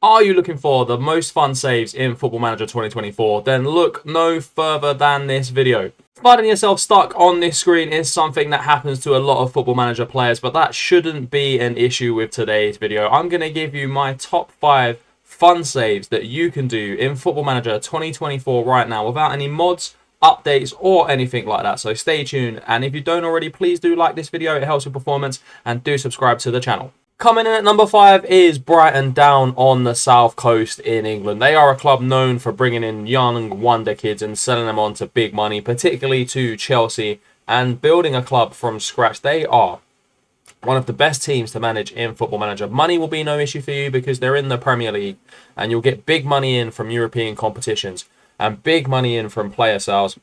Are you looking for the most fun saves in Football Manager 2024? Then look no further than this video. Finding yourself stuck on this screen is something that happens to a lot of Football Manager players, but that shouldn't be an issue with today's video. I'm going to give you my top 5 fun saves that you can do in Football Manager 2024 right now without any mods, updates or anything like that. So stay tuned, and if you don't already, please do like this video. It helps with performance, and do subscribe to the channel. Coming in at number 5 is Brighton down on the south coast in England. They are a club known for bringing in young wonder kids and selling them on to big money, particularly to Chelsea, and building a club from scratch. They are one of the best teams to manage in Football Manager. Money will be no issue for you because they're in the Premier League, and you'll get big money in from European competitions and big money in from player sales.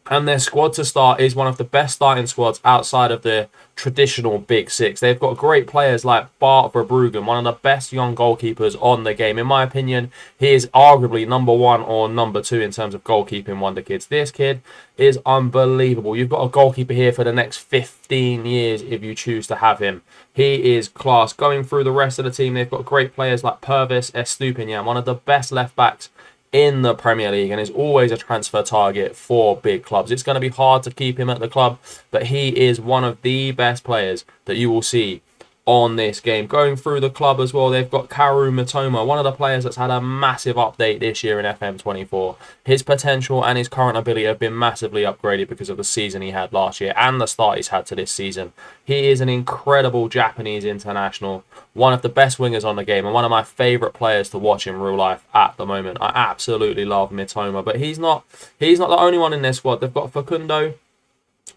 And their squad to start is one of the best starting squads outside of the traditional Big Six. They've got great players like Bayer Leverkusen, one of the best young goalkeepers on the game. In my opinion, he is arguably number 1 or number 2 in terms of goalkeeping wonder kids. This kid is unbelievable. You've got a goalkeeper here for the next 15 years if you choose to have him. He is class. Going through the rest of the team, they've got great players like Pervis Estupiñán, one of the best left-backs in the Premier League, and is always a transfer target for big clubs. It's going to be hard to keep him at the club, but he is one of the best players that you will see on this game. Going through the club as well, they've got Kaoru Mitoma, one of the players that's had a massive update this year in FM24. His potential and his current ability have been massively upgraded because of the season he had last year and the start he's had to this season. He is an incredible Japanese international, one of the best wingers on the game, and one of my favourite players to watch in real life at the moment. I absolutely love Mitoma, but he's not the only one in their squad. They've got Facundo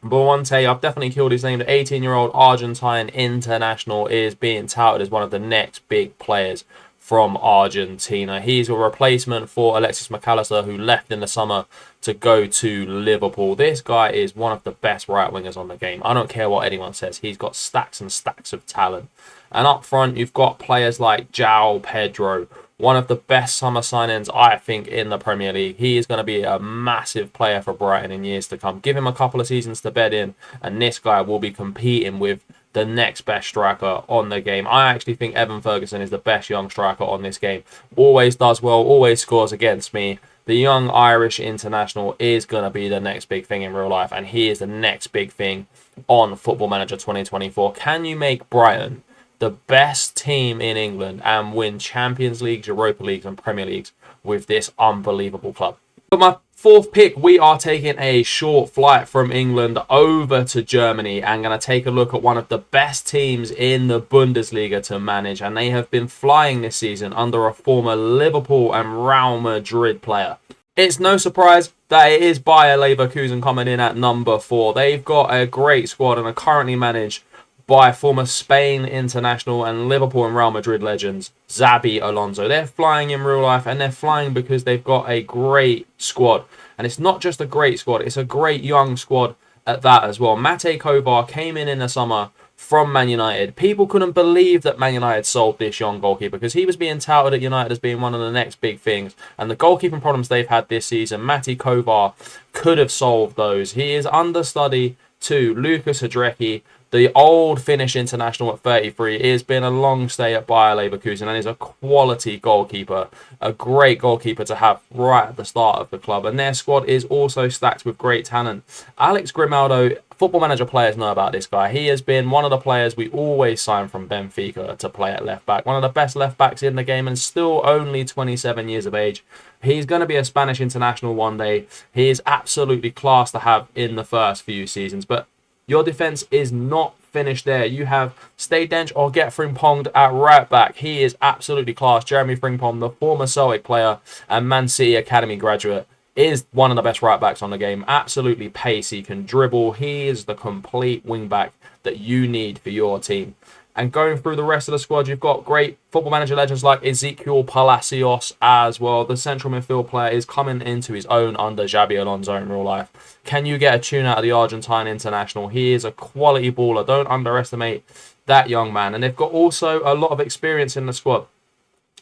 Buonte. I've definitely killed his name. The 18-year-old Argentine international is being touted as one of the next big players from Argentina. He's a replacement for Alexis McAllister, who left in the summer to go to Liverpool. This guy is one of the best right wingers on the game. I don't care what anyone says. He's got stacks and stacks of talent. And up front, you've got players like João Pedro, one of the best summer signings, I think, in the Premier League. He is going to be a massive player for Brighton in years to come. Give him a couple of seasons to bed in, and this guy will be competing with the next best striker on the game. I actually think Evan Ferguson is the best young striker on this game. Always does well, always scores against me. The young Irish international is going to be the next big thing in real life, and he is the next big thing on Football Manager 2024. Can you make Brighton the best team in England and win Champions Leagues, Europa Leagues and Premier Leagues with this unbelievable club? For my 4th pick, we are taking a short flight from England over to Germany and going to take a look at one of the best teams in the Bundesliga to manage, and they have been flying this season under a former Liverpool and Real Madrid player. It's no surprise that it is Bayer Leverkusen coming in at number 4. They've got a great squad and are currently managed by former Spain international and Liverpool and Real Madrid legends Xabi Alonso. They're flying in real life, and they're flying because they've got a great squad. And it's not just a great squad, it's a great young squad at that as well. Mate Kovar came in the summer from Man United. People couldn't believe that Man United sold this young goalkeeper because he was being touted at United as being one of the next big things. And the goalkeeping problems they've had this season, Mate Kovar could have solved those. He is understudy to Lucas Hidreki, the old Finnish international at 33. He has been a long stay at Bayer Leverkusen and is a quality goalkeeper, a great goalkeeper to have right at the start of the club. And their squad is also stacked with great talent. Alex Grimaldo, Football Manager players know about this guy. He has been one of the players we always sign from Benfica to play at left back. One of the best left backs in the game and still only 27 years of age. He's going to be a Spanish international one day. He is absolutely class to have in the first few seasons. But your defence is not finished there. You have Stay Dench or Get Frimponged at right back. He is absolutely class. Jeremy Frimpong, the former Celtic player and Man City Academy graduate, is one of the best right backs on the game. Absolutely pacey, can dribble. He is the complete wing back that you need for your team. And going through the rest of the squad, you've got great Football Manager legends like Ezequiel Palacios as well. The central midfield player is coming into his own under Xabi Alonso in real life. Can you get a tune out of the Argentine international? He is a quality baller. Don't underestimate that young man. And they've got also a lot of experience in the squad.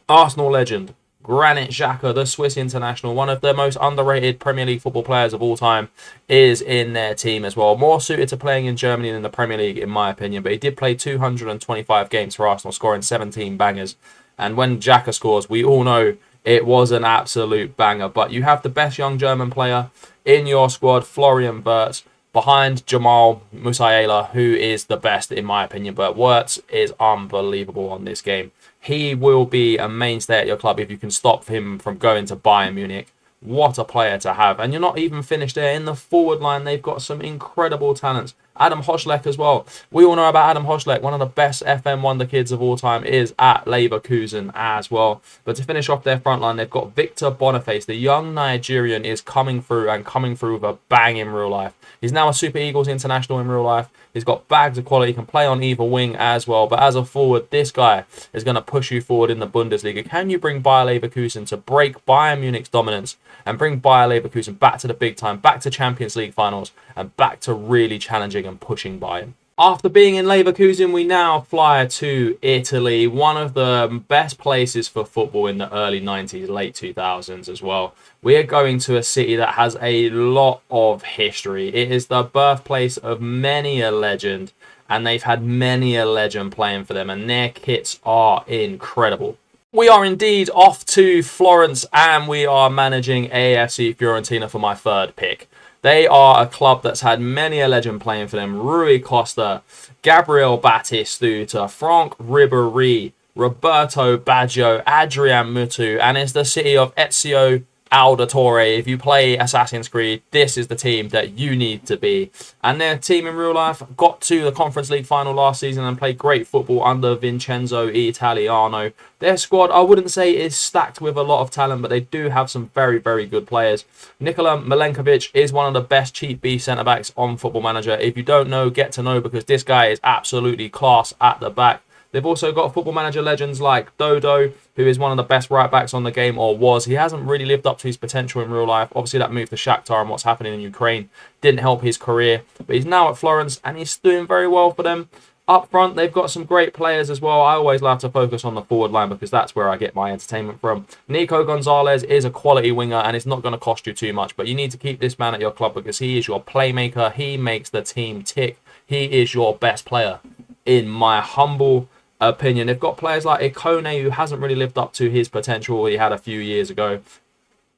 Arsenal legend Granit Xhaka, the Swiss international, one of the most underrated Premier League football players of all time, is in their team as well. More suited to playing in Germany than the Premier League, in my opinion, but he did play 225 games for Arsenal, scoring 17 bangers And when Xhaka scores, we all know it was an absolute banger. But you have the best young German player in your squad, Florian Wirtz, behind Jamal Musiala, who is the best in my opinion. But Wirtz is unbelievable on this game. He will be a mainstay at your club if you can stop him from going to Bayern Munich. What a player to have. And you're not even finished there. In the forward line, they've got some incredible talents. Adam Hoschleck as well. We all know about Adam Hoschleck. One of the best FM Wonder kids of all time is at Leverkusen as well. But to finish off their front line, they've got Victor Boniface. The young Nigerian is coming through with a bang in real life. He's now a Super Eagles international in real life. He's got bags of quality, can play on either wing as well. But as a forward, this guy is going to push you forward in the Bundesliga. Can you bring Bayer Leverkusen to break Bayern Munich's dominance and bring Bayer Leverkusen back to the big time, back to Champions League finals, and back to really challenging and pushing Bayern? After being in Leverkusen, we now fly to Italy, one of the best places for football in the early 90s, late 2000s as well. We are going to a city that has a lot of history. It is the birthplace of many a legend, and they've had many a legend playing for them, and their kits are incredible. We are indeed off to Florence, and we are managing AFC Fiorentina for my third pick. They are a club that's had many a legend playing for them. Rui Costa, Gabriel Batistuta, Franck Ribéry, Roberto Baggio, Adrian Mutu, and it's the city of Ezio Auditore. If you play Assassin's Creed, this is the team that you need to be. And their team in real life got to the Conference League final last season and played great football under Vincenzo Italiano. Their squad, I wouldn't say is stacked with a lot of talent, but they do have some very, very good players. Nikola Milenkovic is one of the best cheap B centre-backs on Football Manager. If you don't know, get to know, because this guy is absolutely class at the back. They've also got Football Manager legends like Dodo, who is one of the best right-backs on the game, or was. He hasn't really lived up to his potential in real life. Obviously, that move to Shakhtar and what's happening in Ukraine didn't help his career. But he's now at Florence, and he's doing very well for them. Up front, they've got some great players as well. I always love to focus on the forward line because that's where I get my entertainment from. Nico Gonzalez is a quality winger, and it's not going to cost you too much. But you need to keep this man at your club because he is your playmaker. He makes the team tick. He is your best player, in my humble opinion. They've got players like Ikone, who hasn't really lived up to his potential he had a few years ago.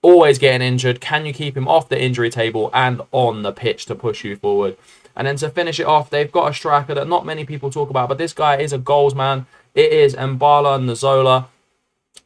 Always getting injured. Can you keep him off the injury table and on the pitch to push you forward? And then to finish it off, they've got a striker that not many people talk about, but this guy is a goals man. It is Mbala Nzola.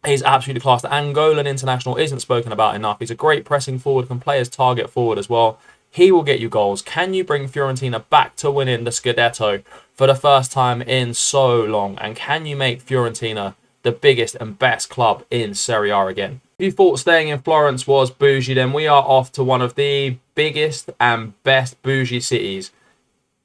He's absolutely class. The Angolan international isn't spoken about enough. He's a great pressing forward, can play as target forward as well. He will get you goals. Can you bring Fiorentina back to winning the Scudetto for the first time in so long? And can you make Fiorentina the biggest and best club in Serie A again? If you thought staying in Florence was bougie, then we are off to one of the biggest and best bougie cities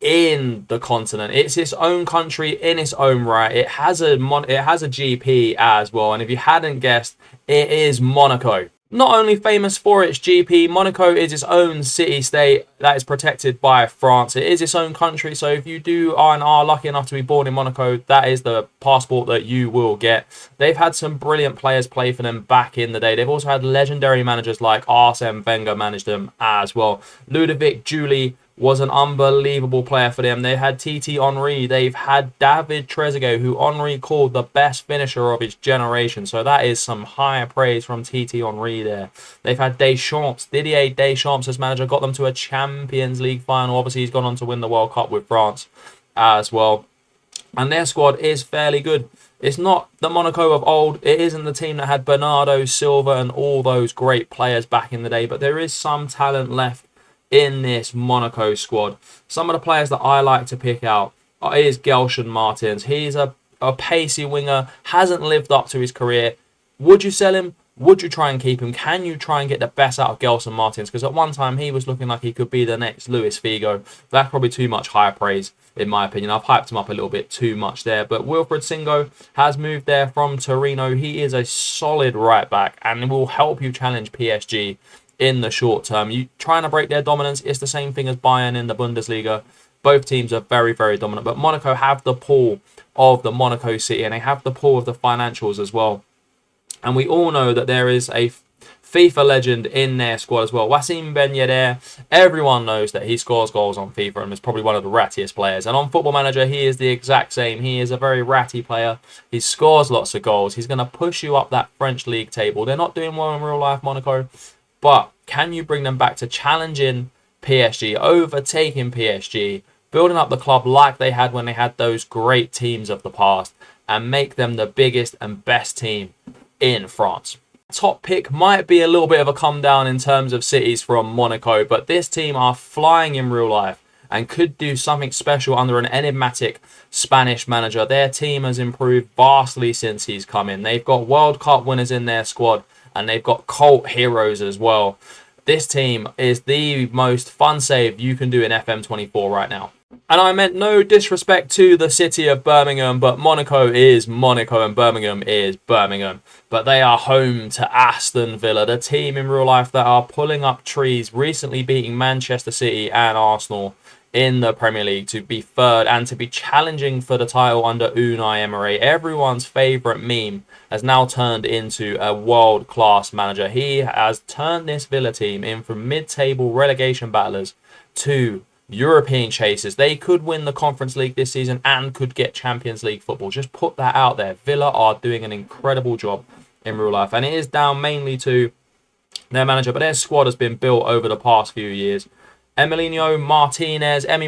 in the continent. It's its own country in its own right. It has a GP as well. And if you hadn't guessed, it is Monaco. Not only famous for its GP, Monaco is its own city-state that is protected by France. It is its own country, so if you are lucky enough to be born in Monaco, that is the passport that you will get. They've had some brilliant players play for them back in the day. They've also had legendary managers like Arsene Wenger manage them as well. Ludovic Giuli was an unbelievable player for them. They had Titi Henry. They've had David Trezeguet, who Henry called the best finisher of his generation. So that is some high praise from Titi Henry there. They've had Deschamps. Didier Deschamps as manager got them to a Champions League final. Obviously, he's gone on to win the World Cup with France as well. And their squad is fairly good. It's not the Monaco of old. It isn't the team that had Bernardo Silva and all those great players back in the day. But there is some talent left in this Monaco squad. Some of the players that I like to pick out is Gelson Martins. He's a pacey winger, hasn't lived up to his career. Would you sell him? Would you try and keep him? Can you try and get the best out of Gelson Martins? Because at one time he was looking like he could be the next Luis Figo. That's probably too much high praise in my opinion. I've hyped him up a little bit too much there. But Wilfred Singo has moved there from Torino. He is a solid right back and will help you challenge PSG in the short term. You trying to break their dominance, it's the same thing as Bayern in the Bundesliga. Both teams are very, very dominant. But Monaco have the pull of the Monaco City and they have the pull of the financials as well. And we all know that there is a FIFA legend in their squad as well. Wassim Ben Yedder, everyone knows that he scores goals on FIFA and is probably one of the rattiest players. And on Football Manager, he is the exact same. He is a very ratty player. He scores lots of goals. He's going to push you up that French league table. They're not doing well in real life, Monaco, but can you bring them back to challenging PSG, overtaking PSG, building up the club like they had when they had those great teams of the past, and make them the biggest and best team in France? Top pick might be a little bit of a come down in terms of cities from Monaco, but this team are flying in real life and could do something special under an enigmatic Spanish manager. Their team has improved vastly since he's come in. They've got World Cup winners in their squad, and they've got cult heroes as well. This team is the most fun save you can do in FM24 right now. And I meant no disrespect to the city of Birmingham, but Monaco is Monaco and Birmingham is Birmingham. But they are home to Aston Villa, the team in real life that are pulling up trees, recently beating Manchester City and Arsenal in the Premier League to be third and to be challenging for the title under Unai Emery. Everyone's favourite meme has now turned into a world-class manager. He has turned this Villa team in from mid-table relegation battlers to European chasers. They could win the Conference League this season and could get Champions League football. Just put that out there. Villa are doing an incredible job in real life, and it is down mainly to their manager, but their squad has been built over the past few years. Emi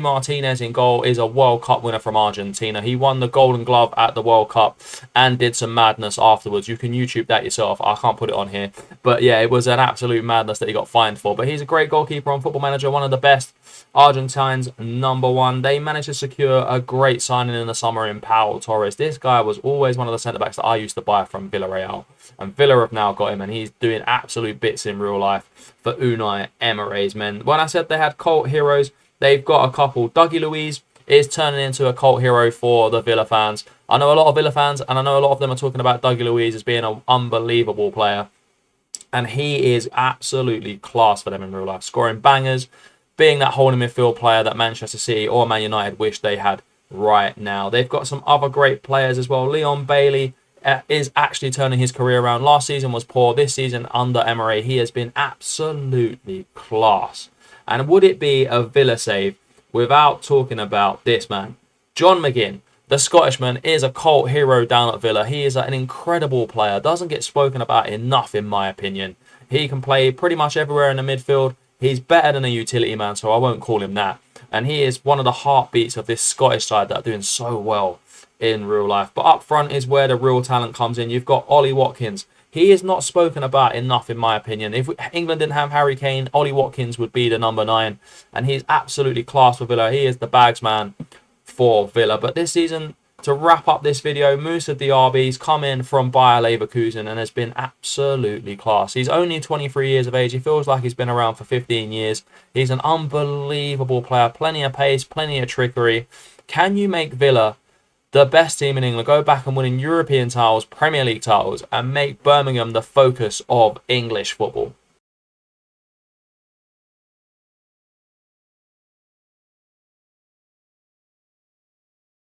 Martinez in goal, is a World Cup winner from Argentina. He won the Golden Glove at the World Cup and did some madness afterwards. You can YouTube that yourself. I can't put it on here. But yeah, it was an absolute madness that he got fined for. But he's a great goalkeeper on Football Manager, one of the best. Argentines, #1. They managed to secure a great signing in the summer in Pau Torres. This guy was always one of the centre-backs that I used to buy from Villarreal. And Villa have now got him, and he's doing absolute bits in real life for Unai Emery's men. When I said they had cult heroes, they've got a couple. Dougie Luiz is turning into a cult hero for the Villa fans. I know a lot of Villa fans, and I know a lot of them are talking about Dougie Luiz as being an unbelievable player. And he is absolutely class for them in real life, scoring bangers, being that holding midfield player that Manchester City or Man United wish they had right now. They've got some other great players as well. Leon Bailey is actually turning his career around. Last season was poor. This season under Emery, he has been absolutely class. And would it be a Villa save without talking about this man? John McGinn, the Scottishman, is a cult hero down at Villa. He is an incredible player. Doesn't get spoken about enough, in my opinion. He can play pretty much everywhere in the midfield. He's better than a utility man, so I won't call him that. And he is one of the heartbeats of this Scottish side that are doing so well in real life. But up front is where the real talent comes in. You've got Ollie Watkins. He is not spoken about enough, in my opinion. If England didn't have Harry Kane, Ollie Watkins would be the #9. And he's absolutely class for Villa. He is the bags man for Villa. But this season, to wrap up this video, Moussa Diaby's come in from Bayer Leverkusen and has been absolutely class. He's only 23 years of age. He feels like he's been around for 15 years. He's an unbelievable player. Plenty of pace, plenty of trickery. Can you make Villa the best team in England, go back and winning European titles, Premier League titles, and make Birmingham the focus of English football?